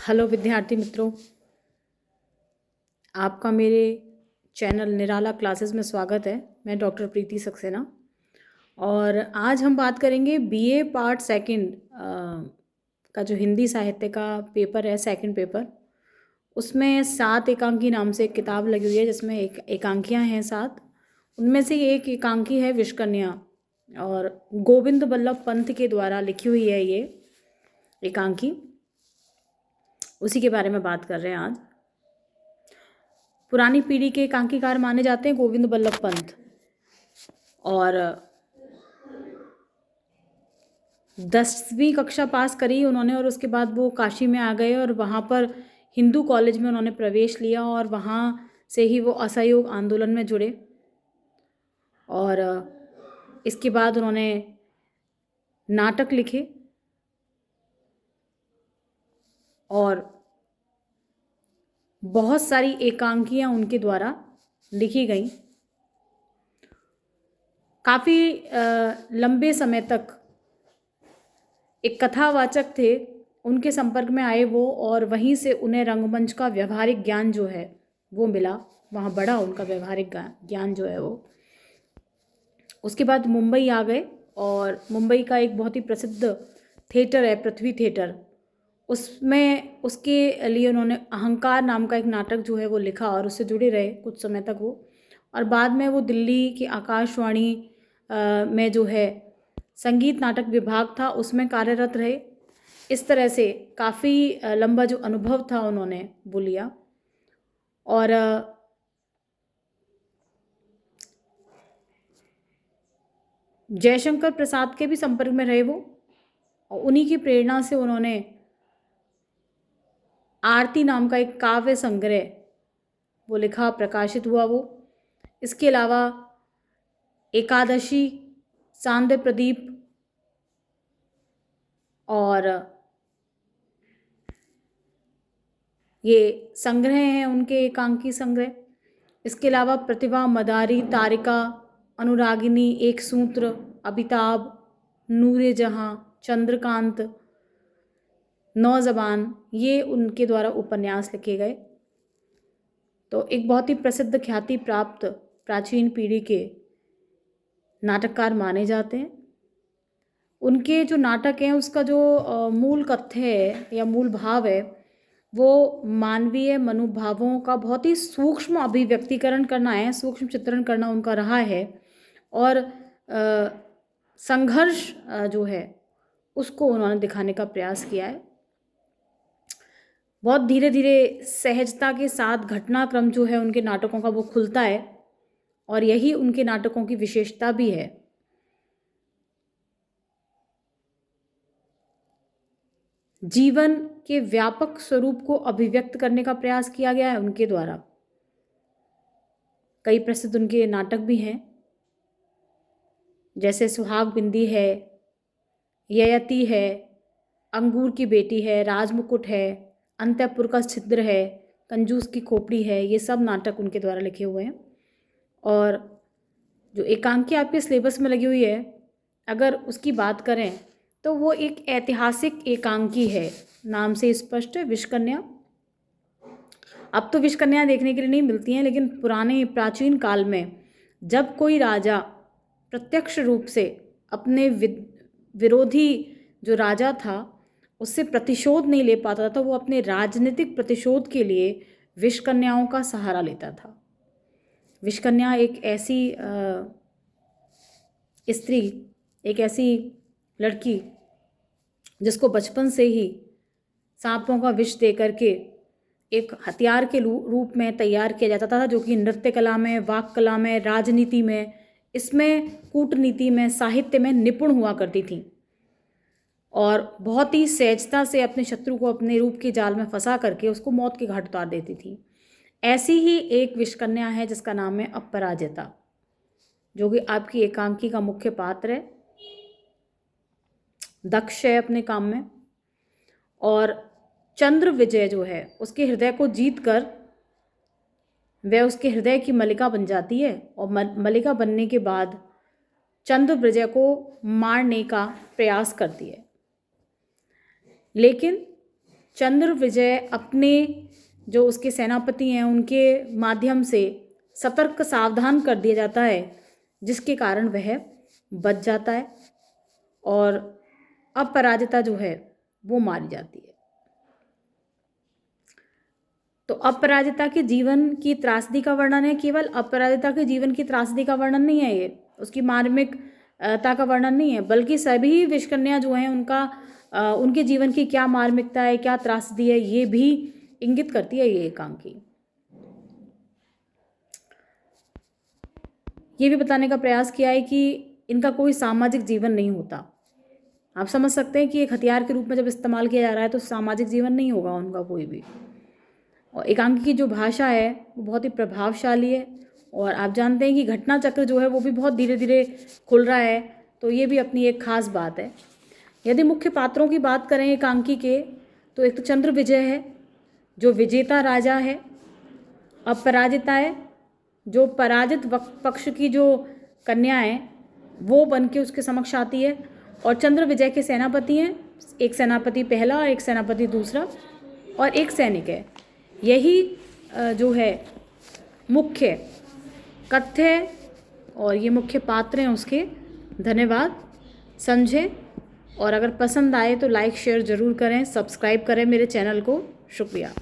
Hello विद्यार्थी मित्रों, आपका मेरे चैनल निराला क्लासेस में स्वागत है। मैं डॉक्टर प्रीति सक्सेना और आज हम बात करेंगे बीए पार्ट सेकंड का जो हिंदी साहित्य का पेपर है, सेकंड पेपर। उसमें 7 एकांकी नाम से एक किताब लगी हुई है जिसमें एकांकियाँ हैं 7। उनमें से एक एकांकी है विश्वकन्या और गोविंद बल्लभ पंत के द्वारा लिखी हुई है ये एकांकी। उसी के बारे में बात कर रहे हैं आज। पुरानी पीढ़ी के एकांकीकार माने जाते हैं गोविंद बल्लभ पंत, और 10वीं कक्षा पास करी उन्होंने और उसके बाद वो काशी में आ गए और वहाँ पर हिंदू कॉलेज में उन्होंने प्रवेश लिया और वहाँ से ही वो असहयोग आंदोलन में जुड़े। और इसके बाद उन्होंने नाटक लिखे और बहुत सारी एकांकियाँ उनके द्वारा लिखी गई। काफ़ी लंबे समय तक एक कथावाचक थे, उनके संपर्क में आए वो, और वहीं से उन्हें रंगमंच का व्यवहारिक ज्ञान जो है वो मिला, वहाँ बढ़ा उनका व्यवहारिक ज्ञान जो है वो। उसके बाद मुंबई आ गए और मुंबई का एक बहुत ही प्रसिद्ध थिएटर है पृथ्वी थिएटर, उसमें उसके लिए उन्होंने अहंकार नाम का एक नाटक जो है वो लिखा और उससे जुड़े रहे कुछ समय तक वो। और बाद में वो दिल्ली की आकाशवाणी में जो है संगीत नाटक विभाग था उसमें कार्यरत रहे। इस तरह से काफ़ी लंबा जो अनुभव था उन्होंने वो लिया। और जयशंकर प्रसाद के भी संपर्क में रहे वो, और उन्हीं की प्रेरणा से उन्होंने आरती नाम का एक काव्य संग्रह वो लिखा, प्रकाशित हुआ वो। इसके अलावा एकादशी, सांध्य प्रदीप और ये संग्रह हैं उनके एकांकी संग्रह। इसके अलावा प्रतिभा, मदारी, तारिका, अनुरागिनी, एक सूत्र, अभिताभ, नूरे जहाँ, चंद्रकांत, नौजवान, ये उनके द्वारा उपन्यास लिखे गए। तो एक बहुत ही प्रसिद्ध ख्याति प्राप्त प्राचीन पीढ़ी के नाटककार माने जाते हैं। उनके जो नाटक हैं उसका जो मूल कथ्य है या मूल भाव है वो मानवीय मनोभावों का बहुत ही सूक्ष्म अभिव्यक्तिकरण करना है, सूक्ष्म चित्रण करना उनका रहा है। और संघर्ष जो है उसको उन्होंने दिखाने का प्रयास किया है। बहुत धीरे धीरे सहजता के साथ घटनाक्रम जो है उनके नाटकों का वो खुलता है और यही उनके नाटकों की विशेषता भी है। जीवन के व्यापक स्वरूप को अभिव्यक्त करने का प्रयास किया गया है उनके द्वारा। कई प्रसिद्ध उनके नाटक भी हैं, जैसे सुहाग बिंदी है, ययति है, अंगूर की बेटी है, राजमुकुट है, अंतःपुर का छिद्र है, कंजूस की खोपड़ी है, ये सब नाटक उनके द्वारा लिखे हुए हैं। और जो एकांकी आपके सिलेबस में लगी हुई है, अगर उसकी बात करें तो वो एक ऐतिहासिक एकांकी है, नाम से स्पष्ट है, विश्वकन्या। अब तो विश्वकन्या देखने के लिए नहीं मिलती हैं, लेकिन पुराने प्राचीन काल में जब कोई राजा प्रत्यक्ष रूप से अपने विरोधी जो राजा था उससे प्रतिशोध नहीं ले पाता था तो वो अपने राजनीतिक प्रतिशोध के लिए विश्वकन्याओं का सहारा लेता था। विश्वकन्या एक ऐसी स्त्री, एक ऐसी लड़की जिसको बचपन से ही सांपों का विष दे करके एक हथियार के रूप में तैयार किया जाता था, जो कि नृत्य कला में, वाक कला में, राजनीति में, इसमें कूटनीति में, साहित्य में निपुण हुआ करती थी और बहुत ही सहजता से अपने शत्रु को अपने रूप के जाल में फंसा करके उसको मौत के घाट उतार देती थी। ऐसी ही एक विश्वकन्या है जिसका नाम है अपराजिता, जो कि आपकी एकांकी का मुख्य पात्र है। दक्ष है अपने काम में और चंद्र विजय जो है उसके हृदय को जीत कर वह उसके हृदय की मलिका बन जाती है और मलिका बनने के बाद चंद्र विजय को मारने का प्रयास करती है। लेकिन चंद्र विजय अपने जो उसके सेनापति हैं उनके माध्यम से सतर्क सावधान कर दिया जाता है, जिसके कारण वह बच जाता है और अपराजिता जो है वो मारी जाती है। तो अपराजिता के जीवन की त्रासदी का वर्णन है, केवल अपराजिता के जीवन की त्रासदी का वर्णन नहीं है ये, उसकी मार्मिकता का वर्णन नहीं है, बल्कि सभी विषकन्या जो हैं उनके जीवन की क्या मार्मिकता है, क्या त्रासदी है, ये भी इंगित करती है ये एकांकी। ये भी बताने का प्रयास किया है कि इनका कोई सामाजिक जीवन नहीं होता। आप समझ सकते हैं कि एक हथियार के रूप में जब इस्तेमाल किया जा रहा है तो सामाजिक जीवन नहीं होगा उनका कोई भी। और एकांकी की जो भाषा है वो बहुत ही प्रभावशाली है, और आप जानते हैं कि घटना चक्र जो है वो भी बहुत धीरे धीरे खुल रहा है, तो ये भी अपनी एक खास बात है। यदि मुख्य पात्रों की बात करें एकांकी के, तो एक तो चंद्र विजय है जो विजेता राजा है, अपराजिता है जो पराजित पक्ष की जो कन्या है वो बन के उसके समक्ष आती है, और चंद्र विजय के सेनापति हैं, एक सेनापति पहला और एक सेनापति दूसरा और एक सैनिक है। यही जो है मुख्य कथ्य है और ये मुख्य पात्र हैं उसके। धन्यवाद, समझें, और अगर पसंद आए तो लाइक शेयर ज़रूर करें, सब्सक्राइब करें मेरे चैनल को। शुक्रिया।